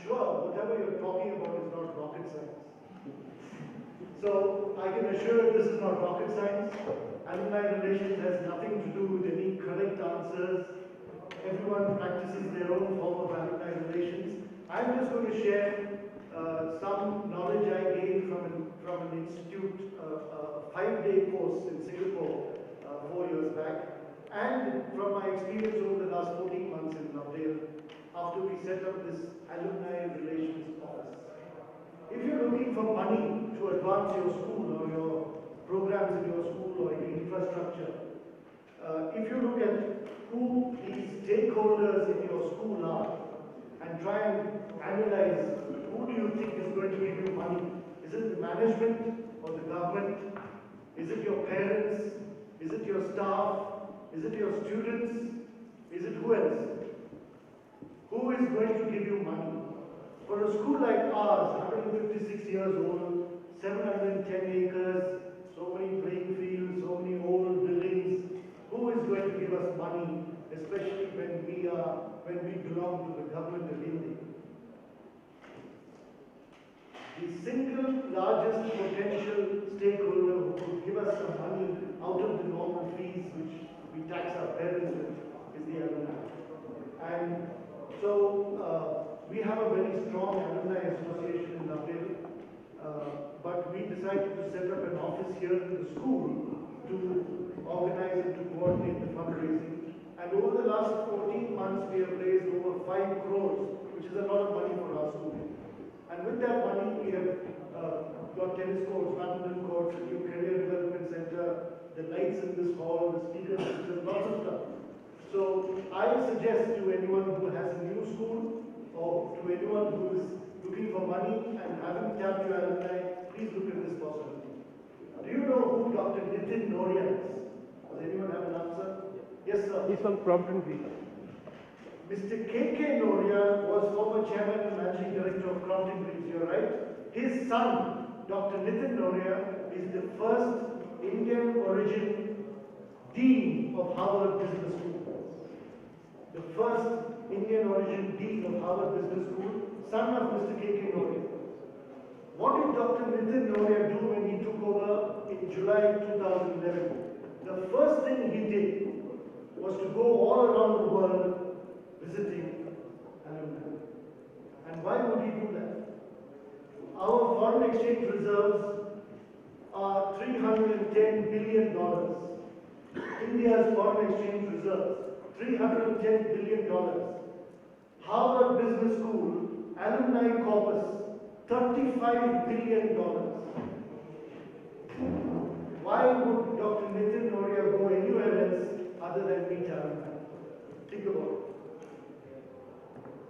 sure whatever you're talking about is not rocket science. So I can assure you this is not rocket science. Alumni relations has nothing to do with any correct answers. Everyone practices their own form of alumni relations. I'm just going to share some knowledge I gained from an institute, a 5-day course in Singapore 4 years back, and from my experience over the last 14 months in Lovedale after we set up this alumni relations office. If you're looking for money to advance your school or your programs in your school or your infrastructure, if you look at who the stakeholders in your school are and try and analyze who do you think is going to give you money, is it the management or the government? Is it your parents? Is it your staff? Is it your students? Is it who else? Who is going to give you money? For a school like ours, 156 years old, 710 acres, so many playing fields, so many old buildings, who is going to give us money, especially when we belong to the government of India? The single largest potential stakeholder who could give us some money out of the normal fees which we tax our parents with is the alumni. And so we have a very strong alumni association in Lovedale, but we decided to set up an office here in the school to organize and to coordinate the fundraising. And over the last 14 months, we have raised over 5 crores, which is a lot of money for our school. And with that money, we have got tennis courts, badminton courts, a new career development center, the lights in this hall, the speaker system, lots of stuff. So I suggest to anyone who has a new school or to anyone who is looking for money and haven't tapped your alumni, please look at this possibility. Do you know who Dr. Nitin Noria is? Does anyone have an answer? Yes, sir. He's from Crompton Green. Mr. K.K. Noria was former chairman and managing director of Crompton Green, you're right. His son, Dr. Nitin Noria, is the first Indian origin dean of Harvard Business School. The first Indian origin dean of Harvard Business School, son of Mr. K.K. Noria. What did Dr. Nitin Noria do when he took over in July 2011? The first thing he did was to go all around the world visiting alumni. And why would he do that? Our foreign exchange reserves are $310 billion. India's foreign exchange reserves, $310 billion. Harvard Business School, alumni corpus, $35 billion. Why would Dr. Nitin Noria go anywhere else other than meet alumni? Think about it.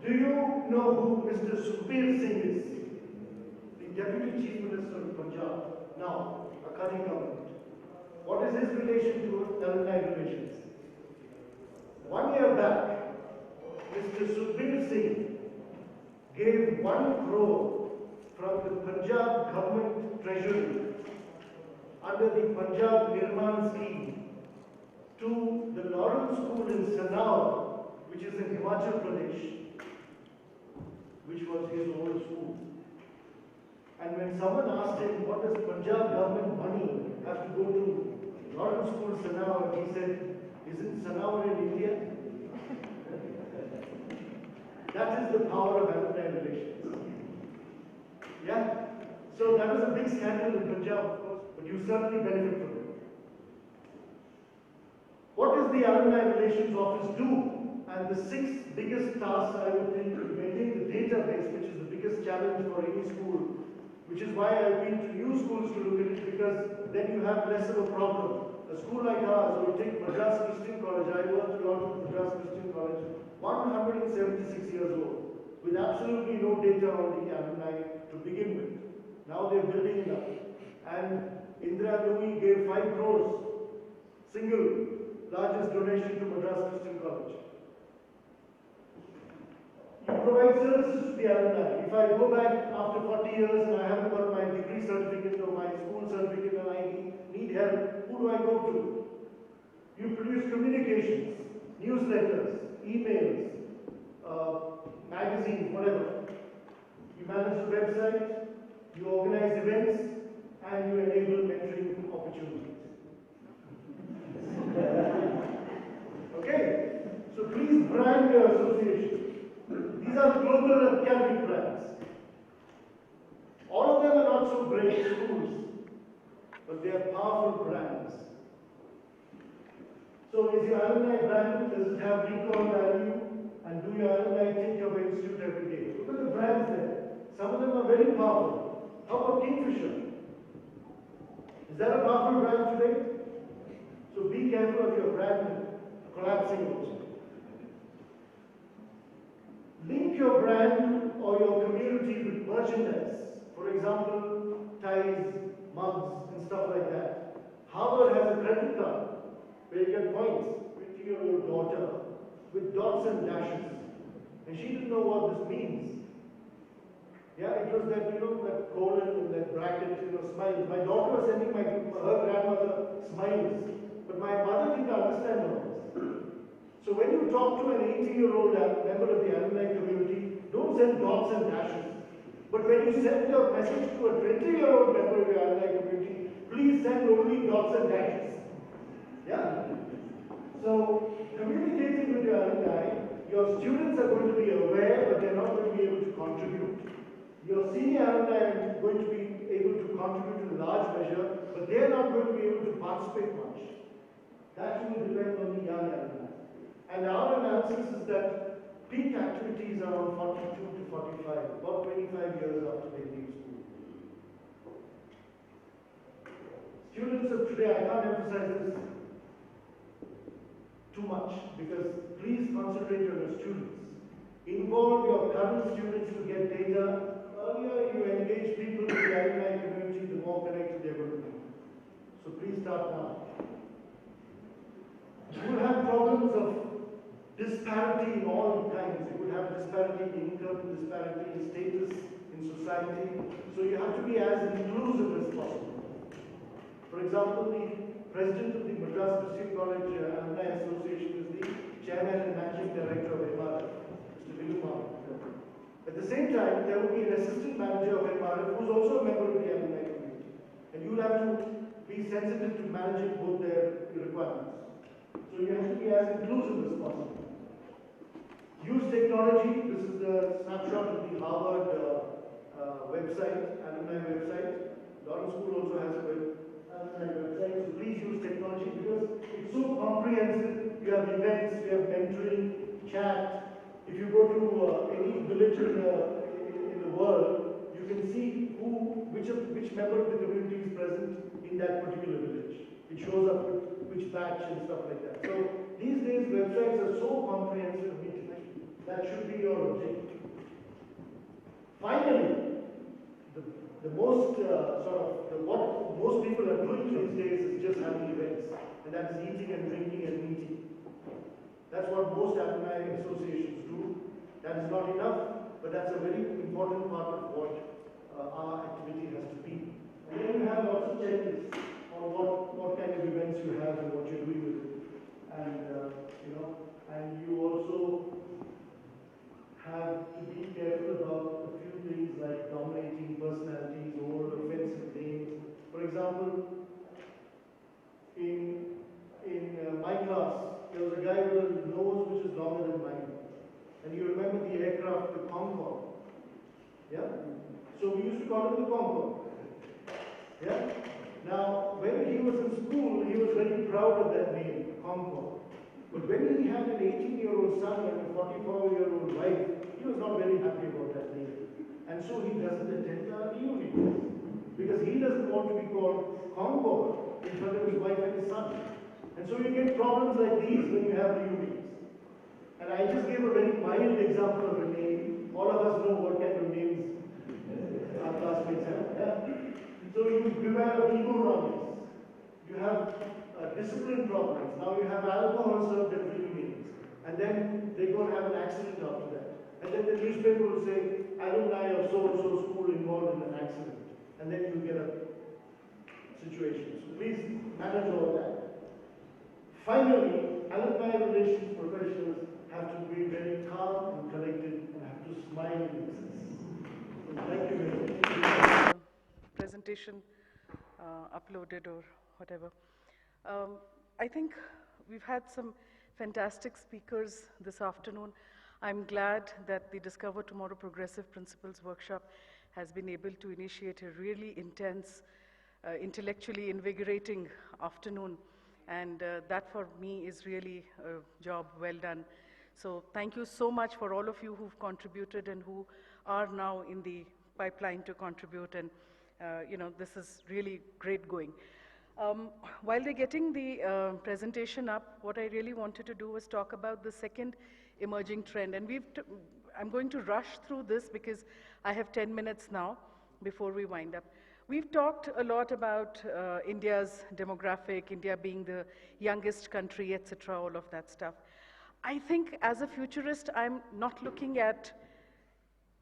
Do you know who Mr. Sukhbir Singh is? The Deputy Chief Minister of Punjab, now a Akali government. What is his relation to alumni relations? 1 year back, Mr. Sukhbir Singh gave 1 crore from the Punjab government treasury under the Punjab Nirman scheme to the Lawrence School in Sanaur, which is in Himachal Pradesh, which was his old school. And when someone asked him, what does Punjab government money have to go to Lawrence School Sanaur, he said, isn't Sanaur in India? That is the power of alumni relations. Yeah? So that was a big scandal in Punjab, of course, but you certainly benefit from it. What does the Alumni Relations Office do? And the 6 biggest tasks, I would think, to maintain the database, which is the biggest challenge for any school, which is why I've been to new schools to look at it, because then you have less of a problem. A school like ours, or take Madras Christian College, I worked a lot with Madras Christian College, 176 years old, with absolutely no data on the alumni to begin with. Now they're building it up. And Indira Nui gave 5 crores, single largest donation to Madras Christian College. You provide services to the alumni. If I go back after 40 years and I haven't got my degree certificate or my school certificate and I need help, who do I go to? You produce communications, newsletters, emails, magazines, whatever. a website, you organize events, and you enable mentoring opportunities. Okay? So please brand your association. These are global academic brands. All of them are not so great schools, but they are powerful brands. So is your alumni brand, does it have recall value? And do your alumni think of institute every day? Look at the brands there. Some of them are very powerful. How about Kingfisher? Is that a powerful brand today? So be careful of your brand collapsing also. Link your brand or your community with merchandise. For example, ties, mugs, and stuff like that. Harvard has a credit card where you get points. 20-year-old daughter with dots and dashes. And she didn't know what this means. Yeah, it was that, that colon and that bracket, smiles. My daughter was sending her grandmother smiles. But my mother didn't understand all this. So when you talk to an 80-year-old member of the alumni community, don't send dots and dashes. But when you send your message to a 20-year-old member of your alumni community, please send only dots and dashes. Yeah? So, communicating with your alumni, your students are going to be aware, but they're not going to be able to contribute. Your senior alumni are going to be able to contribute in large measure, but they're not going to be able to participate much. That will depend on the young alumni. And our analysis is that peak activities are around 42 to 45, about 25 years after they leave school. Students of today, I can't emphasize this too much, because please concentrate on your students. Involve your current students to get data. Earlier you engage people in the alumni community, the more connected they're going to be. So please start now. You will have problems of disparity in all kinds. You would have disparity in income, disparity in status, in society. So you have to be as inclusive as possible. For example, the president of the Madras Christian College Alumni Association is the chairman and managing director of MRF, Mr. Vilumar. At the same time, there will be an assistant manager of MRF who is also a member of the alumni community. And you will have to be sensitive to managing both their requirements. So you have to be as inclusive as possible. Use technology. This is the snapshot of the Harvard website, alumni website. Lawrence School also has a alumni website. So please use technology because it's so comprehensive. You have events, you have mentoring, chat. If you go to any village in the world, you can see which member of the community is present in that particular village. It shows up with which batch and stuff like that. So these days websites are so comprehensive. That should be your objective. Finally, the most what most people are doing these days is just having events, and that is eating and drinking and meeting. That's what most alumni associations do. That is not enough, but that's a very important part of what our activity has to be. And then you have lots of checklists on what kind of events you have and what you're doing with it, and and you also have to be careful about a few things like dominating personalities or offensive names. For example, in my class, there was a guy with a nose which is longer than mine. And you remember the aircraft, the Concorde? Yeah? So we used to call him the Concorde. Yeah? Now, when he was in school, he was very proud of that name, Concorde. But when he had an 18-year-old son and a 44-year-old wife, he was not very happy about that name. And so he doesn't attend our reunions. Because he doesn't want to be called Concorde in front of his wife and his son. And so you get problems like these when you have reunions. And I just gave a very mild example of a name. All of us know what kind of names our classmates have. Yeah? So you beware of ego wrongness. You have discipline problems. Now you have alcohol served at reunions. And then they go and have an accident after that. And then the newspaper will say, alumni of so-and-so school involved in an accident. And then you get a situation. So please manage all that. Finally, alumni relations professionals have to be very calm and collected and have to smile in excess. Thank you very much. Presentation uploaded or whatever. I think we've had some fantastic speakers this afternoon. I'm glad that the Discover Tomorrow Progressive Principles workshop has been able to initiate a really intense, intellectually invigorating afternoon. And that for me is really a job well done. So thank you so much for all of you who've contributed and who are now in the pipeline to contribute. And this is really great going. While they're getting the presentation up, what I really wanted to do was talk about the second emerging trend. And I'm going to rush through this because I have 10 minutes now before we wind up. We've talked a lot about India's demographic, India being the youngest country, etc., all of that stuff. I think as a futurist, I'm not looking at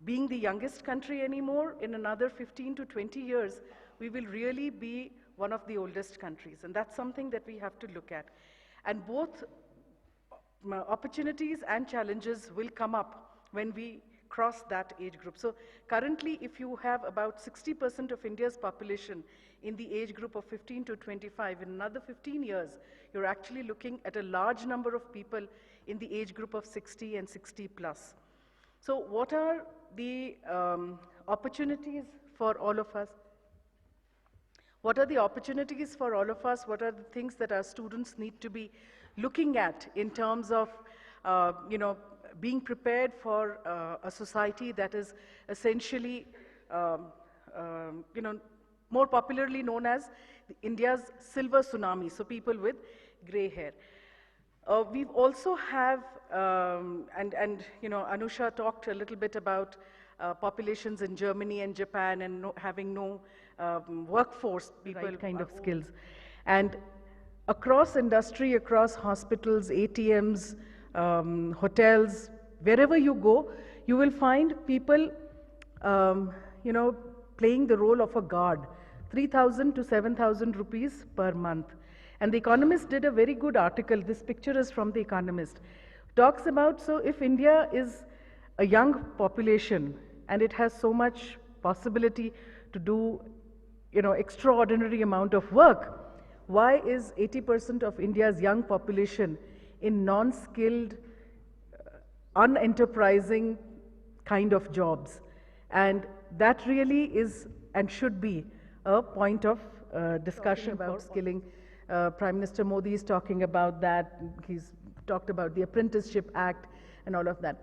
being the youngest country anymore. In another 15 to 20 years, we will really be one of the oldest countries. And that's something that we have to look at. And both opportunities and challenges will come up when we cross that age group. So currently, if you have about 60% of India's population in the age group of 15 to 25, in another 15 years, you're actually looking at a large number of people in the age group of 60 and 60 plus. So what are the opportunities for all of us? What are the opportunities for all of us? What are the things that our students need to be looking at in terms of, being prepared for a society that is essentially, more popularly known as India's silver tsunami, so people with gray hair. We've also have, Anusha talked a little bit about populations in Germany and Japan and having no workforce, people right kind of skills. And across industry, across hospitals, ATMs, hotels, wherever you go, you will find people, playing the role of a guard, 3,000 to 7,000 rupees per month. And The Economist did a very good article. This picture is from The Economist. Talks about, so if India is a young population and it has so much possibility to do, extraordinary amount of work, why is 80% of India's young population in non-skilled, unenterprising kind of jobs? And that really is and should be a point of discussion about skilling. Prime Minister Modi is talking about that. He's talked about the Apprenticeship Act and all of that.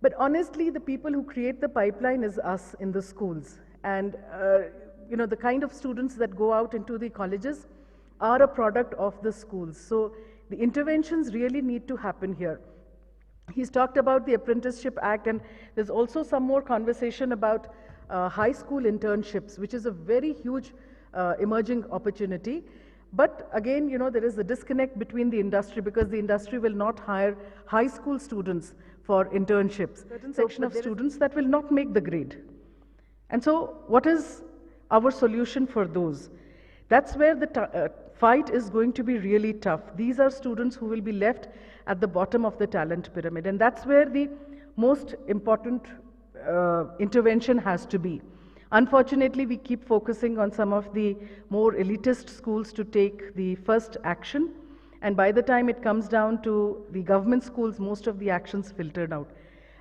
But honestly, the people who create the pipeline is us in the schools. And the kind of students that go out into the colleges are a product of the schools. So the interventions really need to happen here. He's talked about the Apprenticeship Act, and there's also some more conversation about high school internships, which is a very huge emerging opportunity. But again, there is a disconnect between the industry, because the industry will not hire high school students for internships. Certain section of students that will not make the grade. And so what is our solution for those? That's where the fight is going to be really tough. These are students who will be left at the bottom of the talent pyramid. And that's where the most important intervention has to be. Unfortunately, we keep focusing on some of the more elitist schools to take the first action. And by the time it comes down to the government schools, most of the actions filtered out.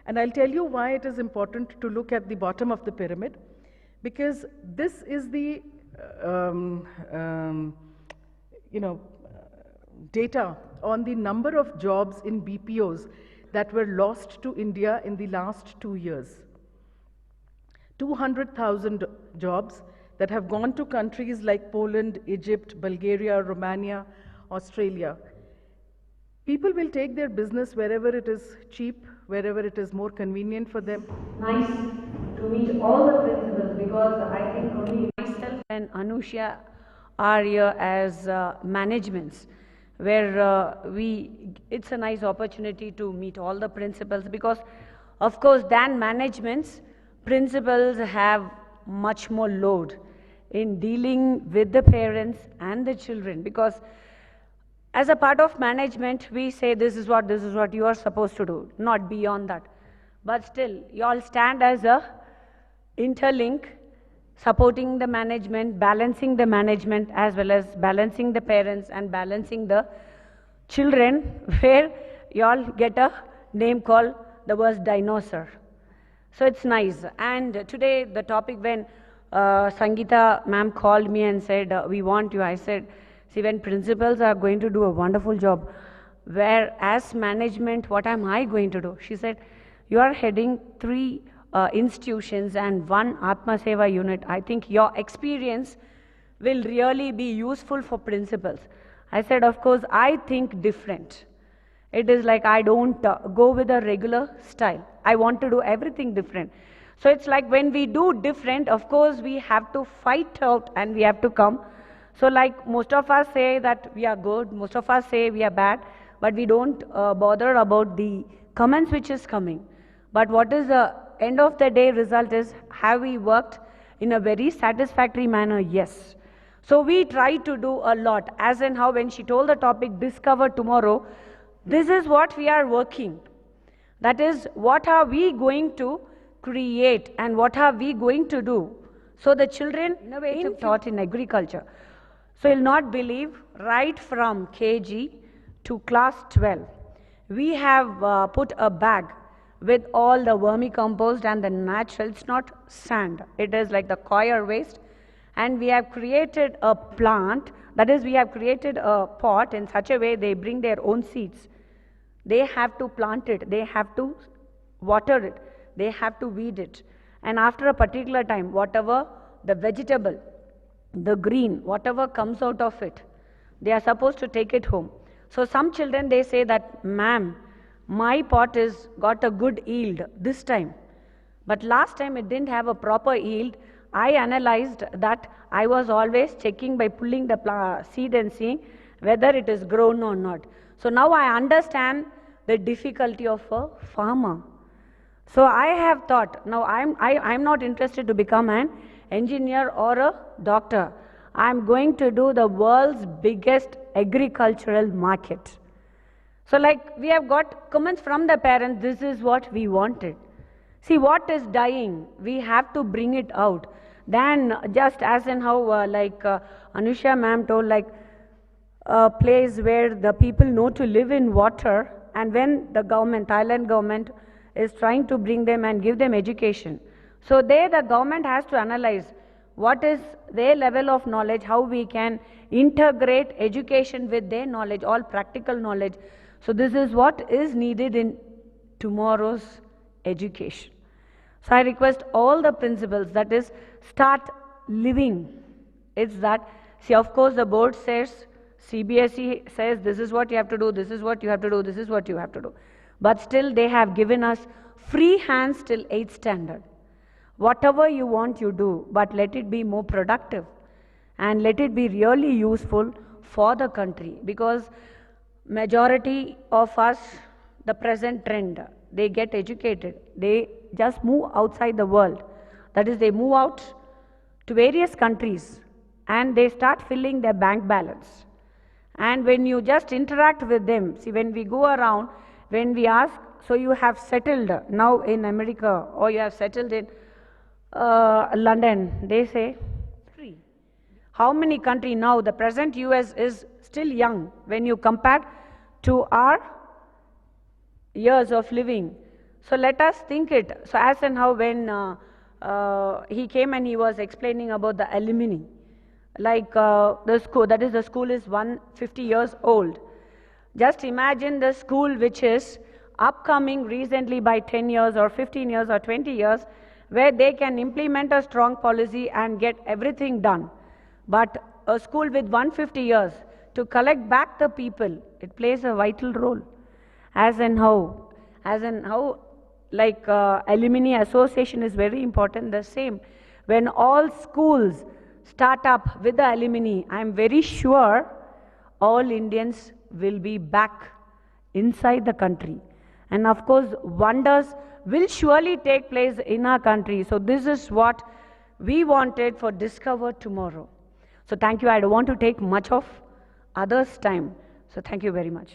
And I'll tell you why it is important to look at the bottom of the pyramid, because this is the data on the number of jobs in BPOs that were lost to India in the last 2 years. 200,000 jobs that have gone to countries like Poland, Egypt, Bulgaria, Romania, Australia. People will take their business wherever it is cheap, wherever it is more convenient for them. Nice to meet all the principals, because I think only myself and Anusha are here as managements, where it's a nice opportunity to meet all the principals, because of course than managements, principals have much more load in dealing with the parents and the children, because as a part of management, we say this is what you are supposed to do, not beyond that. But still, you all stand as a interlink, supporting the management as well as balancing the parents and balancing the children, where you all get a name called the word dinosaur. So it's nice. And today the topic, when Sangeeta ma'am called me and said, we want you, I said, see, when principals are going to do a wonderful job, where as management, what am I going to do? She said, you are heading 3 institutions and 1 Atma Seva unit. I think your experience will really be useful for principals. I said, of course, I think different. It is like I don't go with a regular style. I want to do everything different. So it's like when we do different, of course, we have to fight out and we have to come. So like most of us say that we are good, most of us say we are bad, but we don't bother about the comments which is coming. But what is the end of the day result is, have we worked in a very satisfactory manner? Yes. So we try to do a lot, as in how when she told the topic, discover tomorrow, this is what we are working. That is, what are we going to create and what are we going to do? So the children innovative taught in agriculture. So you'll not believe, right from KG to class 12, we have put a bag with all the vermicompost and the natural, it's not sand, it is like the coir waste. And we have created a plant, that is, we have created a pot in such a way they bring their own seeds. They have to plant it, they have to water it, they have to weed it. And after a particular time, whatever the vegetable, the green, whatever comes out of it, they are supposed to take it home. So some children, they say that, ma'am, my pot is got a good yield this time, but last time it didn't have a proper yield. I analyzed that I was always checking by pulling the seed and seeing whether it is grown or not. So now I understand the difficulty of a farmer. So I have thought, now I'm not interested to become an engineer or a doctor. I'm going to do the world's biggest agricultural market. So like we have got comments from the parents, this is what we wanted. See, what is dying, we have to bring it out. Then just as in how Anusha ma'am told, like a place where the people know to live in water, and when the government, Thailand government is trying to bring them and give them education. So there the government has to analyze what is their level of knowledge, how we can integrate education with their knowledge, all practical knowledge. So this is what is needed in tomorrow's education. So I request all the principals, that is, start living. It's that, see, of course the board says, CBSE says this is what you have to do, this is what you have to do, this is what you have to do. But still they have given us free hands till 8th standard. Whatever you want you do, but let it be more productive and let it be really useful for the country, because majority of us, the present trend, they get educated, they just move outside the world. That is, they move out to various countries and they start filling their bank balance. And when you just interact with them, see, when we go around, when we ask, so you have settled now in America or you have settled in London, they say free. How many countries now, the present US is still young when you compare to our years of living. So let us think it. So as and how when he came and he was explaining about the alumni, like the school, that is, the school is 150 years old. Just imagine the school which is upcoming recently by 10 years or 15 years or 20 years, where they can implement a strong policy and get everything done. But a school with 150 years, to collect back the people, it plays a vital role. As in how like alumni association is very important, the same. When all schools start up with the alumni, I am very sure all Indians will be back inside the country. And of course, wonders will surely take place in our country. So this is what we wanted for Discover Tomorrow. So thank you. I don't want to take much of others' time. So thank you very much.